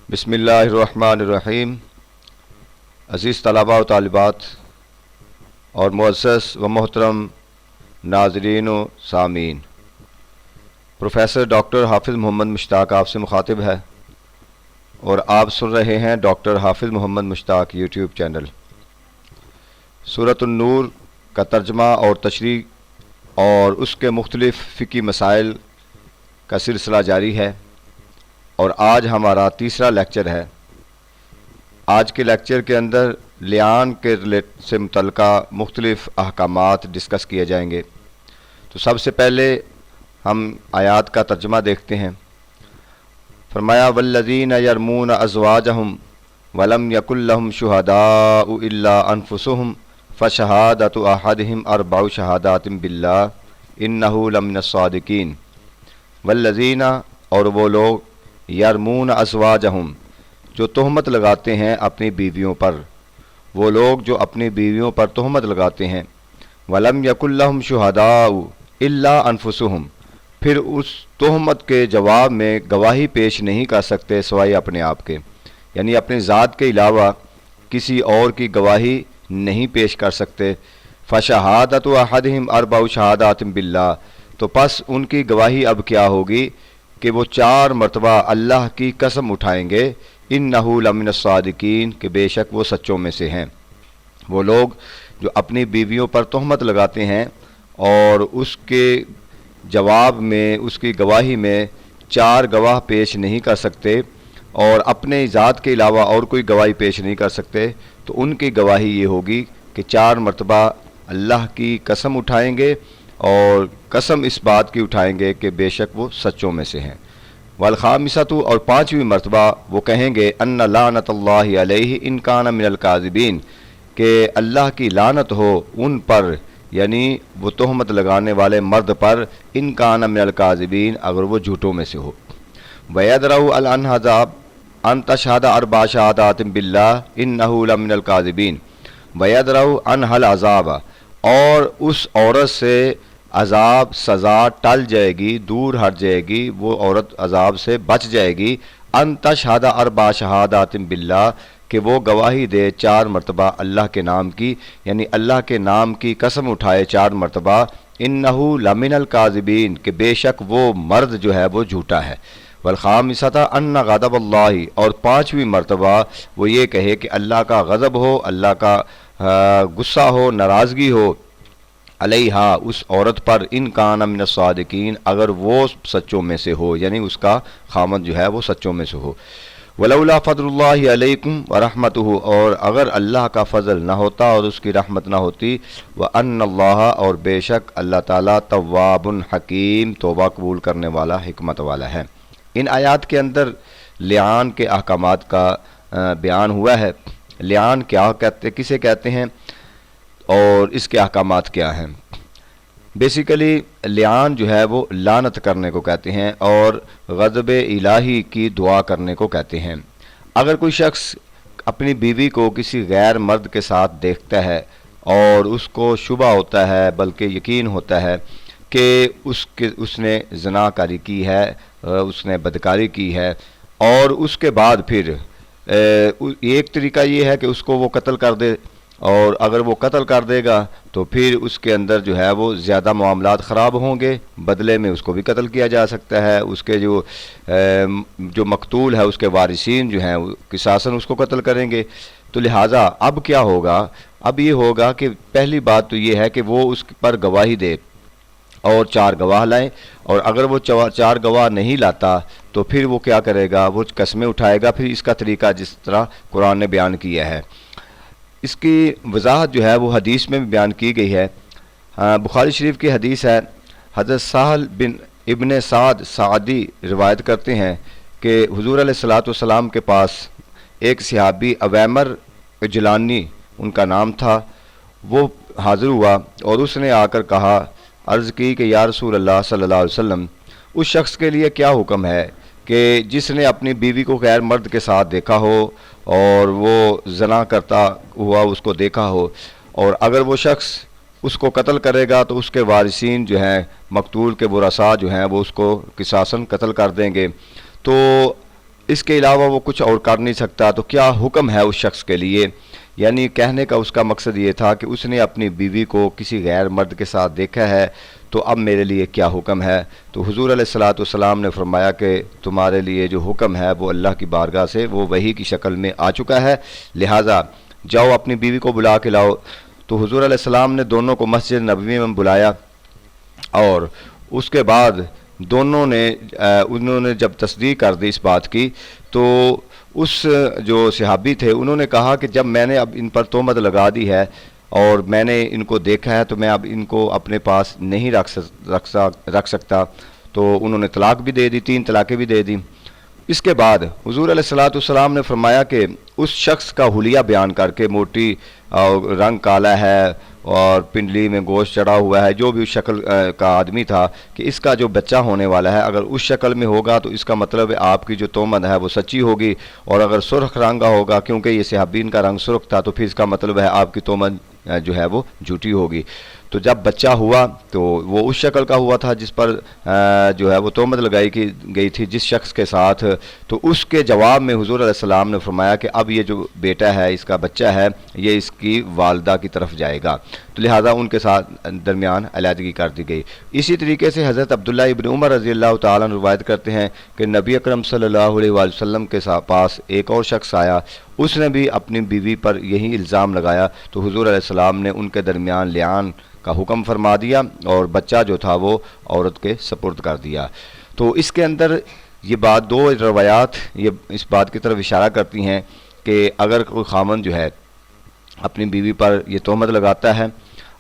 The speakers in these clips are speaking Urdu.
بسم اللہ الرحمن الرحیم۔ عزیز طلباء و طالبات اور معزز و محترم ناظرین و سامعین، پروفیسر ڈاکٹر حافظ محمد مشتاق آپ سے مخاطب ہے اور آپ سن رہے ہیں ڈاکٹر حافظ محمد مشتاق یوٹیوب چینل۔ سورۃ النور کا ترجمہ اور تشریح اور اس کے مختلف فقہی مسائل کا سلسلہ جاری ہے، اور آج ہمارا تیسرا لیکچر ہے۔ آج کے لیکچر کے اندر لعان کے سے متعلقہ مختلف احکامات ڈسکس کیے جائیں گے۔ تو سب سے پہلے ہم آیات کا ترجمہ دیکھتے ہیں۔ فرمایا والذین یرمون ازواجہم ولم یکن لہم شہداء الا انفسہم فشہادۃ احدہم اربع شہادات باللہ انہ لمن الصادقین۔ والذین، اور وہ لوگ، یرمون ازواجہم، جو تہمت لگاتے ہیں اپنی بیویوں پر، وہ لوگ جو اپنی بیویوں پر تہمت لگاتے ہیں، ولم یکن لہم شہداء الا انفسہم، پھر اس تہمت کے جواب میں گواہی پیش نہیں کر سکتے سوائے اپنے آپ کے، یعنی اپنی ذات کے علاوہ کسی اور کی گواہی نہیں پیش کر سکتے۔ فشہادۃ احدہم اربع شہادات باللہ، تو پس ان کی گواہی اب کیا ہوگی کہ وہ 4 مرتبہ اللہ کی قسم اٹھائیں گے، انہ لمن الصادقین، کہ بے شک وہ سچوں میں سے ہیں۔ وہ لوگ جو اپنی بیویوں پر تہمت لگاتے ہیں اور اس کے جواب میں، اس کی گواہی میں 4 گواہ پیش نہیں کر سکتے اور اپنے ذات کے علاوہ اور کوئی گواہی پیش نہیں کر سکتے، تو ان کی گواہی یہ ہوگی کہ 4 مرتبہ اللہ کی قسم اٹھائیں گے، اور قسم اس بات کی اٹھائیں گے کہ بے شک وہ سچوں میں سے ہیں۔ والخامسۃ، اور 5ویں مرتبہ وہ کہیں گے ان لعنت اللہ علیہ ان کان من الکاذبین، کہ اللہ کی لعنت ہو ان پر، یعنی وہ تہمت لگانے والے مرد پر، ان کان من الکاذبین، اگر وہ جھوٹوں میں سے ہو۔ ویدرؤ الانحزاب ان تشہد اربع شہادات باللہ انہ لمن الکاذبین۔ ویدرؤ عنہا العذاب، اور اس عورت سے عذاب، سزا ٹل جائے گی، دور ہٹ جائے گی، وہ عورت عذاب سے بچ جائے گی، ان تشہد اربع شہادات باللہ، کہ وہ گواہی دے 4 مرتبہ اللہ کے نام کی، یعنی اللہ کے نام کی قسم اٹھائے 4 مرتبہ، انہ لمن الکاذبین، کہ بے شک وہ مرد جو ہے وہ جھوٹا ہے۔ والخامسۃ ان غضب اللہ، اور 5ویں مرتبہ وہ یہ کہے کہ اللہ کا غضب ہو، اللہ کا غصہ ہو، ناراضگی ہو، علیہا، اس عورت پر، ان کان من الصادقین، اگر وہ سچوں میں سے ہو، یعنی اس کا خامد جو ہے وہ سچوں میں سے ہو۔ ولولا فضل اللہ علیکم ورحمتہ، اور اگر اللہ کا فضل نہ ہوتا اور اس کی رحمت نہ ہوتی، وان اللہ، اور بے شک اللہ تعالیٰ، تواب حکیم، توبہ قبول کرنے والا، حکمت والا ہے۔ ان آیات کے اندر لعان کے احکامات کا بیان ہوا ہے۔ لعان کیا کہتے، کسے کہتے ہیں اور اس کے احکامات کیا ہیں؟ بیسیکلی لعان جو ہے وہ لانت کرنے کو کہتے ہیں اور غضب الہی کی دعا کرنے کو کہتے ہیں۔ اگر کوئی شخص اپنی بیوی کو کسی غیر مرد کے ساتھ دیکھتا ہے اور اس کو شبہ ہوتا ہے، بلکہ یقین ہوتا ہے کہ اس نے زنا کاری کی ہے، اس نے بدکاری کی ہے، اور اس کے بعد پھر ایک طریقہ یہ ہے کہ اس کو وہ قتل کر دے، اور اگر وہ قتل کر دے گا تو پھر اس کے اندر جو ہے وہ زیادہ معاملات خراب ہوں گے، بدلے میں اس کو بھی قتل کیا جا سکتا ہے، اس کے جو مقتول ہے اس کے وارثین جو ہیں قصاصاً اس کو قتل کریں گے۔ تو لہٰذا اب کیا ہوگا؟ اب یہ ہوگا کہ پہلی بات تو یہ ہے کہ وہ اس پر گواہی دے اور 4 گواہ لائیں، اور اگر وہ 4 گواہ نہیں لاتا تو پھر وہ کیا کرے گا؟ وہ قسمیں اٹھائے گا۔ پھر اس کا طریقہ جس طرح قرآن نے بیان کیا ہے، اس کی وضاحت جو ہے وہ حدیث میں بھی بیان کی گئی ہے۔ بخاری شریف کی حدیث ہے، حضرت سہل بن ابن سعد سعدی روایت کرتے ہیں کہ حضور علیہ الصلاۃ والسلام کے پاس ایک صحابی اویمر اجلانی ان کا نام تھا، وہ حاضر ہوا اور اس نے آ کر کہا، عرض کی کہ یا رسول اللہ صلی اللہ علیہ وسلم، اس شخص کے لیے کیا حکم ہے کہ جس نے اپنی بیوی کو غیر مرد کے ساتھ دیکھا ہو اور وہ زنا کرتا ہوا اس کو دیکھا ہو، اور اگر وہ شخص اس کو قتل کرے گا تو اس کے وارثین جو ہیں، مقتول کے ورثاء جو ہیں، وہ اس کو قصاصاً قتل کر دیں گے۔ تو اس کے علاوہ وہ کچھ اور کر نہیں سکتا، تو کیا حکم ہے اس شخص کے لیے؟ یعنی کہنے کا اس کا مقصد یہ تھا کہ اس نے اپنی بیوی کو کسی غیر مرد کے ساتھ دیکھا ہے، تو اب میرے لیے کیا حکم ہے؟ تو حضور علیہ الصلوۃ والسلام نے فرمایا کہ تمہارے لیے جو حکم ہے وہ اللہ کی بارگاہ سے وہ وحی کی شکل میں آ چکا ہے، لہٰذا جاؤ اپنی بیوی کو بلا کے لاؤ۔ تو حضور علیہ السلام نے دونوں کو مسجد نبوی میں بلایا، اور اس کے بعد انہوں نے جب تصدیق کر دی اس بات کی، تو اس جو صحابی تھے انہوں نے کہا کہ جب میں نے اب ان پر تہمت لگا دی ہے اور میں نے ان کو دیکھا ہے، تو میں اب ان کو اپنے پاس نہیں رکھ سکتا، تو انہوں نے طلاق بھی دے دی، 3 طلاقیں بھی دے دی۔ اس کے بعد حضور علیہ الصلوۃ والسلام نے فرمایا کہ اس شخص کا حلیہ بیان کر کے، موٹی رنگ کالا ہے اور پنڈلی میں گوشت چڑھا ہوا ہے، جو بھی اس شکل کا آدمی تھا، کہ اس کا جو بچہ ہونے والا ہے اگر اس شکل میں ہوگا تو اس کا مطلب ہے آپ کی جو تہمت ہے وہ سچی ہوگی، اور اگر سرخ رنگ کا ہوگا، کیونکہ یہ صحابین کا رنگ سرخ تھا، تو پھر اس کا مطلب ہے آپ کی تہمت جو ہے وہ جھوٹی ہوگی۔ تو جب بچہ ہوا تو وہ اس شکل کا ہوا تھا جس پر جو ہے وہ تہمت لگائی گئی تھی جس شخص کے ساتھ، تو اس کے جواب میں حضور علیہ السلام نے فرمایا کہ اب یہ جو بیٹا ہے، اس کا بچہ ہے، یہ اس کی والدہ کی طرف جائے گا، تو لہٰذا ان کے ساتھ درمیان علیحدگی کر دی گئی۔ اسی طریقے سے حضرت عبداللہ ابن عمر رضی اللہ تعالیٰ عنہ روایت کرتے ہیں کہ نبی اکرم صلی اللہ علیہ وآلہ وسلم کے پاس ایک اور شخص آیا، اس نے بھی اپنی بیوی پر یہی الزام لگایا، تو حضور علیہ السلام نے ان کے درمیان لعان کا حکم فرما دیا اور بچہ جو تھا وہ عورت کے سپرد کر دیا۔ تو اس کے اندر یہ بات، 2 روایات یہ اس بات کی طرف اشارہ کرتی ہیں کہ اگر کوئی خامن جو ہے اپنی بیوی پر یہ تہمت لگاتا ہے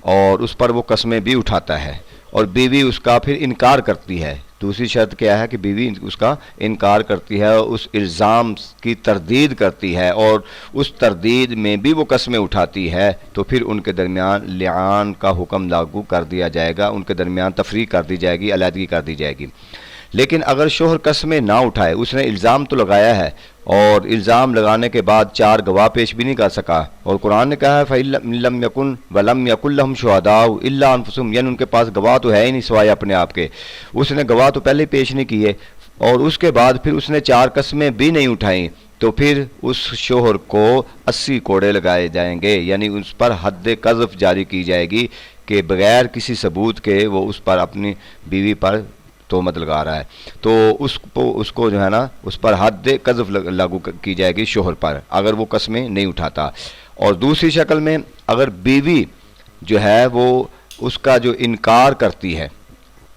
اور اس پر وہ قسمیں بھی اٹھاتا ہے اور بیوی اس کا پھر انکار کرتی ہے، دوسری شرط کیا ہے کہ بیوی اس کا انکار کرتی ہے، اس الزام کی تردید کرتی ہے اور اس تردید میں بھی وہ قسمیں اٹھاتی ہے، تو پھر ان کے درمیان لعان کا حکم لاگو کر دیا جائے گا، ان کے درمیان تفریق کر دی جائے گی، علیحدگی کر دی جائے گی۔ لیکن اگر شوہر قسمیں نہ اٹھائے، اس نے الزام تو لگایا ہے اور الزام لگانے کے بعد 4 گواہ پیش بھی نہیں کر سکا، اور قرآن نے کہا ہے فَإِن لَّمْ يَكُن وَلَمْ يَكُن لَّهُمْ شُهَدَاءُ إِلَّا أَنفُسُهُمْ، یعنی ان کے پاس گواہ تو ہے ہی نہیں سوائے اپنے آپ کے، اس نے گواہ تو پہلے پیش نہیں کیے، اور اس کے بعد پھر اس نے 4 قسمیں بھی نہیں اٹھائیں، تو پھر اس شوہر کو 80 کوڑے لگائے جائیں گے، یعنی اس پر حد قذف جاری کی جائے گی کہ بغیر کسی ثبوت کے وہ اس پر اپنی بیوی پر تہمت لگا رہا ہے، تو اس کو جو ہے نا اس پر حد قذف لاگو کی جائے گی شوہر پر اگر وہ قسمیں نہیں اٹھاتا۔ اور دوسری شکل میں اگر بیوی جو ہے وہ اس کا جو انکار کرتی ہے،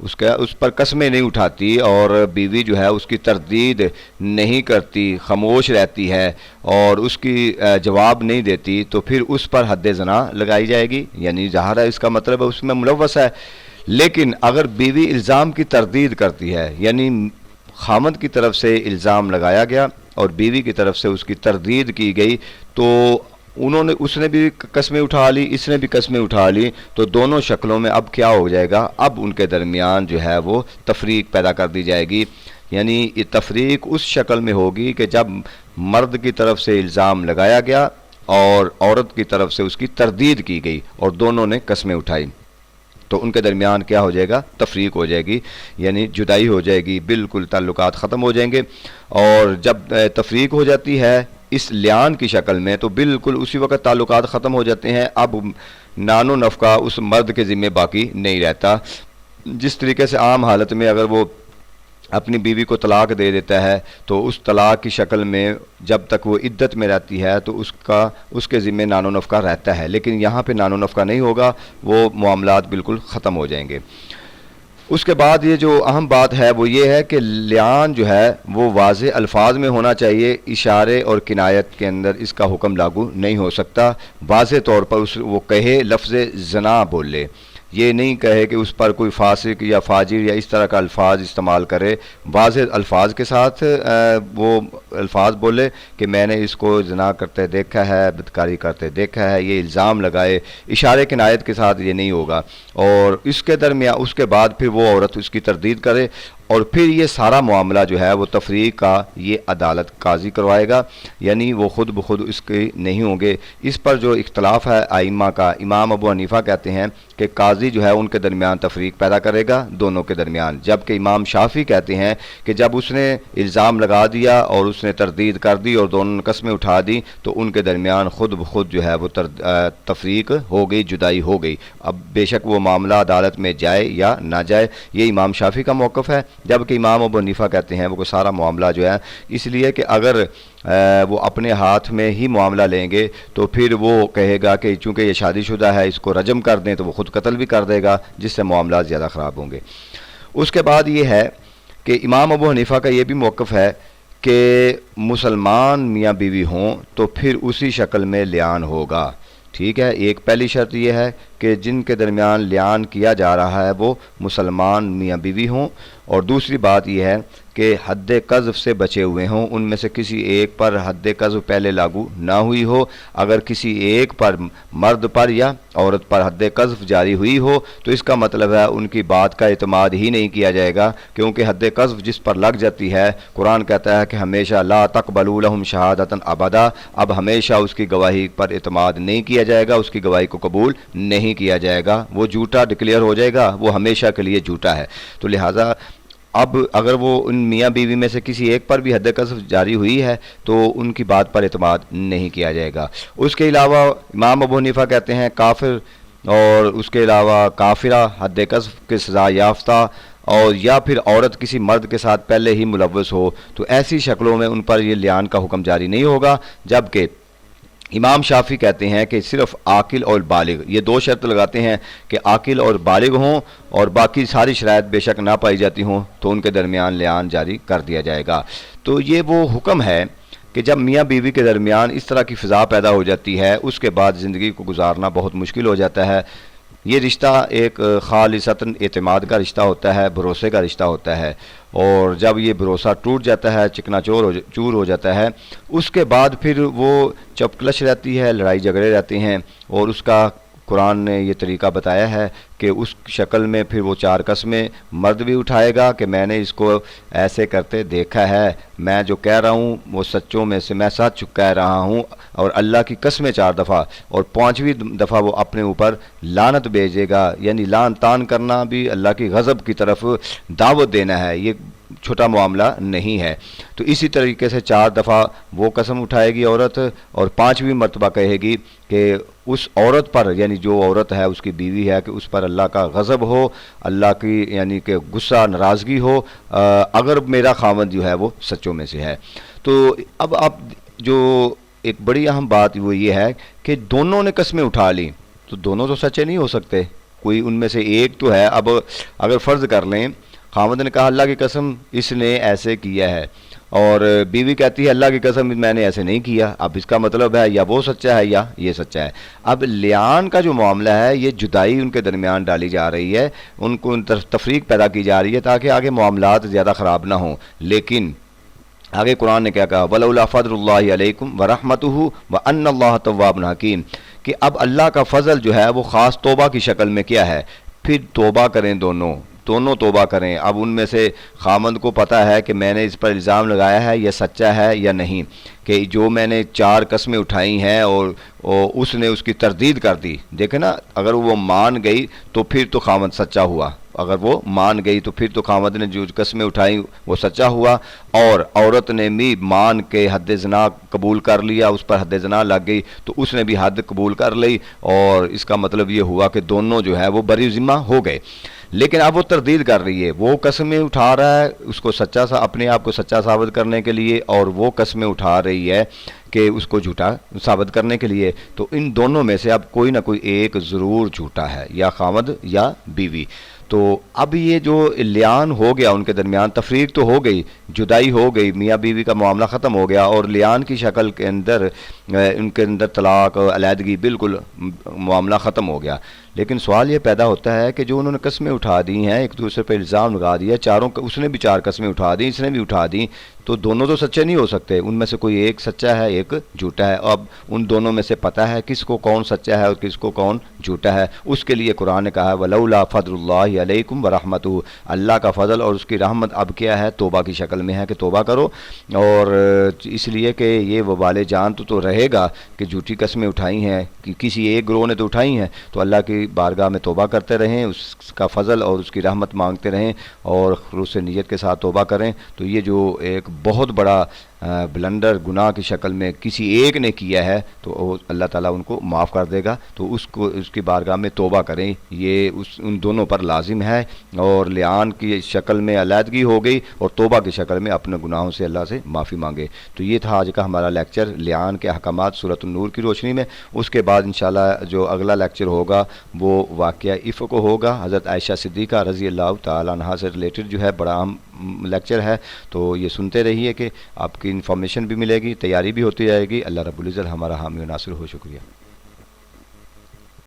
اس پر قسمیں نہیں اٹھاتی اور بیوی جو ہے اس کی تردید نہیں کرتی، خاموش رہتی ہے اور اس کی جواب نہیں دیتی، تو پھر اس پر حد زنا لگائی جائے گی، یعنی ظاہر ہے اس کا مطلب ہے اس میں ملوث ہے۔ لیکن اگر بیوی الزام کی تردید کرتی ہے، یعنی خامند کی طرف سے الزام لگایا گیا اور بیوی کی طرف سے اس کی تردید کی گئی، تو اس نے بھی قسمیں اٹھا لی، اس نے بھی قسمیں اٹھا لی، تو دونوں شکلوں میں اب کیا ہو جائے گا، اب ان کے درمیان جو ہے وہ تفریق پیدا کر دی جائے گی، یعنی یہ تفریق اس شکل میں ہوگی کہ جب مرد کی طرف سے الزام لگایا گیا اور عورت کی طرف سے اس کی تردید کی گئی اور دونوں نے قسمیں اٹھائی، تو ان کے درمیان کیا ہو جائے گا، تفریق ہو جائے گی، یعنی جدائی ہو جائے گی، بالکل تعلقات ختم ہو جائیں گے۔ اور جب تفریق ہو جاتی ہے اس لعان کی شکل میں، تو بالکل اسی وقت تعلقات ختم ہو جاتے ہیں، اب نان و نفقہ اس مرد کے ذمہ باقی نہیں رہتا۔ جس طریقے سے عام حالت میں اگر وہ اپنی بیوی کو طلاق دے دیتا ہے تو اس طلاق کی شکل میں جب تک وہ عدت میں رہتی ہے تو اس کے ذمہ نان و نفقہ رہتا ہے، لیکن یہاں پہ نان و نفقہ نہیں ہوگا، وہ معاملات بالکل ختم ہو جائیں گے۔ اس کے بعد یہ جو اہم بات ہے وہ یہ ہے کہ لعان جو ہے وہ واضح الفاظ میں ہونا چاہیے، اشارے اور کنایت کے اندر اس کا حکم لاگو نہیں ہو سکتا۔ واضح طور پر وہ کہے، لفظ زنا بولے، یہ نہیں کہے کہ اس پر کوئی فاسق یا فاجر یا اس طرح کا الفاظ استعمال کرے، واضح الفاظ کے ساتھ وہ الفاظ بولے کہ میں نے اس کو زنا کرتے دیکھا ہے، بدکاری کرتے دیکھا ہے، یہ الزام لگائے، اشارے کنایت کے ساتھ یہ نہیں ہوگا۔ اور اس کے درمیان اس کے بعد پھر وہ عورت اس کی تردید کرے، اور پھر یہ سارا معاملہ جو ہے وہ تفریق کا یہ عدالت قاضی کروائے گا، یعنی وہ خود بخود اس کے نہیں ہوں گے۔ اس پر جو اختلاف ہے ائمہ کا، امام ابو حنیفہ کہتے ہیں کہ کہ قاضی جو ہے ان کے درمیان تفریق پیدا کرے گا دونوں کے درمیان، جبکہ امام شافعی کہتے ہیں کہ جب اس نے الزام لگا دیا اور اس نے تردید کر دی اور دونوں نے قسمیں اٹھا دی تو ان کے درمیان خود بخود جو ہے وہ تفریق ہو گئی، جدائی ہو گئی، اب بے شک وہ معاملہ عدالت میں جائے یا نہ جائے۔ یہ امام شافعی کا موقف ہے، جبکہ امام ابو حنیفہ کہتے ہیں وہ سارا معاملہ جو ہے، اس لیے کہ اگر وہ اپنے ہاتھ میں ہی معاملہ لیں گے تو پھر وہ کہے گا کہ چونکہ یہ شادی شدہ ہے اس کو رجم کر دیں، تو وہ خود قتل بھی کر دے گا، جس سے معاملات زیادہ خراب ہوں گے۔ اس کے بعد یہ ہے کہ امام ابو حنیفہ کا یہ بھی موقف ہے کہ مسلمان میاں بیوی ہوں تو پھر اسی شکل میں لعان ہوگا، ٹھیک ہے۔ ایک پہلی شرط یہ ہے کہ جن کے درمیان لعان کیا جا رہا ہے وہ مسلمان میاں بیوی ہوں، اور دوسری بات یہ ہے کہ حد قذف سے بچے ہوئے ہوں، ان میں سے کسی ایک پر حد قذف پہلے لاگو نہ ہوئی ہو۔ اگر کسی ایک پر، مرد پر یا عورت پر حد قذف جاری ہوئی ہو تو اس کا مطلب ہے ان کی بات کا اعتماد ہی نہیں کیا جائے گا، کیونکہ حد قذف جس پر لگ جاتی ہے قرآن کہتا ہے کہ ہمیشہ لا تقبلوا لهم شہادۃ ابدا، اب ہمیشہ اس کی گواہی پر اعتماد نہیں کیا جائے گا، اس کی گواہی کو قبول نہیں کیا جائے گا، وہ جھوٹا ڈکلیئر ہو جائے گا، وہ ہمیشہ کے لیے جھوٹا ہے۔ تو لہٰذا اب اگر وہ ان میاں بیوی میں سے کسی ایک پر بھی حد قذف جاری ہوئی ہے تو ان کی بات پر اعتماد نہیں کیا جائے گا۔ اس کے علاوہ امام ابو حنیفہ کہتے ہیں کافر، اور اس کے علاوہ کافرہ، حد قذف کی سزا یافتہ، اور یا پھر عورت کسی مرد کے ساتھ پہلے ہی ملوث ہو، تو ایسی شکلوں میں ان پر یہ لعان کا حکم جاری نہیں ہوگا، جبکہ امام شافعی کہتے ہیں کہ صرف عاقل اور بالغ، یہ دو شرط لگاتے ہیں کہ عاقل اور بالغ ہوں اور باقی ساری شرائط بے شک نہ پائی جاتی ہوں تو ان کے درمیان لعان جاری کر دیا جائے گا۔ تو یہ وہ حکم ہے کہ جب میاں بیوی کے درمیان اس طرح کی فضا پیدا ہو جاتی ہے اس کے بعد زندگی کو گزارنا بہت مشکل ہو جاتا ہے۔ یہ رشتہ ایک خالصتاً اعتماد کا رشتہ ہوتا ہے، بھروسے کا رشتہ ہوتا ہے، اور جب یہ بھروسہ ٹوٹ جاتا ہے، چکنا چور ہو جاتا ہے، اس کے بعد پھر وہ چپکلش رہتی ہے، لڑائی جھگڑے رہتے ہیں، اور اس کا قرآن نے یہ طریقہ بتایا ہے کہ اس شکل میں پھر وہ 4 قسمیں مرد بھی اٹھائے گا کہ میں نے اس کو ایسے کرتے دیکھا ہے، میں جو کہہ رہا ہوں وہ سچوں میں سے میں سچ کہہ رہا ہوں، اور اللہ کی قسمیں 4 دفعہ، اور 5ویں دفعہ وہ اپنے اوپر لانت بھیجے گا، یعنی لان تان کرنا بھی اللہ کی غضب کی طرف دعوت دینا ہے، یہ چھوٹا معاملہ نہیں ہے۔ تو اسی طریقے سے 4 دفعہ وہ قسم اٹھائے گی عورت، اور 5ویں مرتبہ کہے گی کہ اس عورت پر، یعنی جو عورت ہے اس کی بیوی ہے، کہ اس پر اللہ کا غضب ہو، اللہ کی یعنی کہ غصہ ناراضگی ہو، اگر میرا خاوند جو ہے وہ سچوں میں سے ہے۔ تو اب آپ جو ایک بڑی اہم بات وہ یہ ہے کہ دونوں نے قسمیں اٹھا لیں تو دونوں تو سچے نہیں ہو سکتے، کوئی ان میں سے ایک تو ہے۔ اب اگر فرض کر لیں خاوند نے کہا اللہ کی قسم اس نے ایسے کیا ہے، اور بیوی کہتی ہے اللہ کی قسم میں نے ایسے نہیں کیا، اب اس کا مطلب ہے یا وہ سچا ہے یا یہ سچا ہے۔ اب لعان کا جو معاملہ ہے یہ جدائی ان کے درمیان ڈالی جا رہی ہے، ان کو تفریق پیدا کی جا رہی ہے تاکہ آگے معاملات زیادہ خراب نہ ہوں۔ لیکن آگے قرآن نے کیا کہا، وَلَوْلَا فَضْلُ اللَّهِ عَلَيْكُمْ وَرَحْمَتُهُ وَأَنَّ اللَّهَ تَوَّابٌ حَكِيمٌ، کہ اب اللہ کا فضل جو ہے وہ خاص توبہ کی شکل میں کیا ہے، پھر توبہ کریں، دونوں توبہ کریں۔ اب ان میں سے خامند کو پتہ ہے کہ میں نے اس پر الزام لگایا ہے یہ سچا ہے یا نہیں، کہ جو میں نے 4 قسمیں اٹھائی ہیں اور اس نے اس کی تردید کر دی، دیکھیں نا، اگر وہ مان گئی تو پھر تو خامند سچا ہوا، اگر وہ مان گئی تو پھر تو خامند نے جو قسمیں اٹھائیں وہ سچا ہوا، اور عورت نے بھی مان کے حد زنا قبول کر لیا، اس پر حد زنا لگ گئی تو اس نے بھی حد قبول کر لی، اور اس کا مطلب یہ ہوا کہ دونوں جو ہے وہ بری ذمہ ہو گئے۔ لیکن اب وہ تردید کر رہی ہے، وہ قسمیں اٹھا رہا ہے اس کو سچا اپنے آپ کو سچا ثابت کرنے کے لیے، اور وہ قسمیں اٹھا رہی ہے کہ اس کو جھوٹا ثابت کرنے کے لیے، تو ان دونوں میں سے اب کوئی نہ کوئی ایک ضرور جھوٹا ہے، یا خامد یا بیوی۔ تو اب یہ جو لعان ہو گیا ان کے درمیان، تفریق تو ہو گئی، جدائی ہو گئی، میاں بیوی کا معاملہ ختم ہو گیا، اور لعان کی شکل کے اندر ان کے اندر طلاق، علیحدگی، بالکل معاملہ ختم ہو گیا۔ لیکن سوال یہ پیدا ہوتا ہے کہ جو انہوں نے قسمیں اٹھا دی ہیں، ایک دوسرے پہ الزام لگا دیا، اس نے بھی 4 قسمیں اٹھا دی، اس نے بھی اٹھا دی، تو دونوں تو سچے نہیں ہو سکتے، ان میں سے کوئی ایک سچا ہے ایک جھوٹا ہے۔ اب ان دونوں میں سے پتہ ہے کس کو کون سچا ہے اور کس کو کون جھوٹا ہے، اس کے لیے قرآن نے کہا ہے وَلَوْلَا فَضْلُ اللَّهِ عَلَيْكُمْ وَرَحْمَتُهُ، اللہ کا فضل اور اس کی رحمت اب کیا ہے، توبہ کی شکل میں ہے کہ توبہ کرو، اور اس لیے کہ یہ وبال جان تو رہے رہے گا کہ جھوٹی قسمیں اٹھائی ہیں کہ کسی ایک گروہ نے تو اٹھائی ہیں، تو اللہ کی بارگاہ میں توبہ کرتے رہیں، اس کا فضل اور اس کی رحمت مانگتے رہیں اور خلوص نیت کے ساتھ توبہ کریں، تو یہ جو ایک بہت بڑا بلنڈر گناہ کی شکل میں کسی ایک نے کیا ہے تو اللہ تعالیٰ ان کو معاف کر دے گا، تو اس کی بارگاہ میں توبہ کریں، یہ ان دونوں پر لازم ہے، اور لعان کی شکل میں علیحدگی ہو گئی اور توبہ کی شکل میں اپنے گناہوں سے اللہ سے معافی مانگے۔ تو یہ تھا آج کا ہمارا لیکچر لعان کے احکامات سورۃ النور کی روشنی میں۔ اس کے بعد انشاءاللہ جو اگلا لیکچر ہوگا وہ واقعہ افق ہوگا، حضرت عائشہ صدیقہ رضی اللہ تعالیٰ عنہا سے ریلیٹڈ جو ہے، بڑا اہم لیکچر ہے، تو یہ سنتے رہیے کہ آپ کی انفارمیشن بھی ملے گی، تیاری بھی ہوتی جائے گی۔ اللہ رب العزت ہمارا حامی و ناصر ہو۔ شکریہ۔